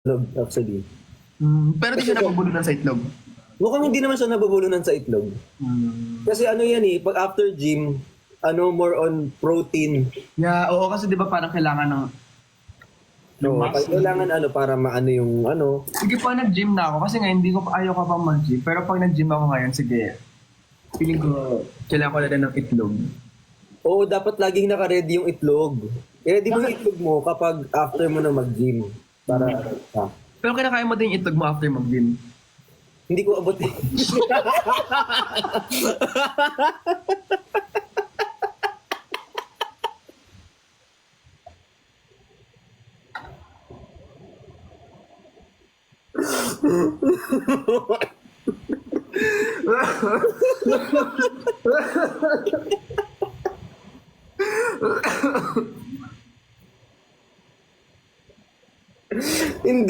itlog, actually. Pero di siya napabulunan sa itlog. Mukhang hindi naman siya nabubulunan sa itlog. Kasi ano yan eh, pag after gym, more on protein. Yeah, oo, kasi di ba parang kailangan ng No, muscle. kailangan para maano yung Sige pa, nag-gym na ako. Kasi nga, hindi ko ayaw ka pang mag-gym. Pero pag nag-gym ako ngayon, sige. Feeling ko, kailangan ko na rin ng itlog. Oo, dapat laging naka-ready yung itlog. I-ready mo yung itlog mo kapag after mo na mag-gym. Para, Pero kinakain mo din yung itlog mo after mag-gym. hindi ko abot eh. Hindi.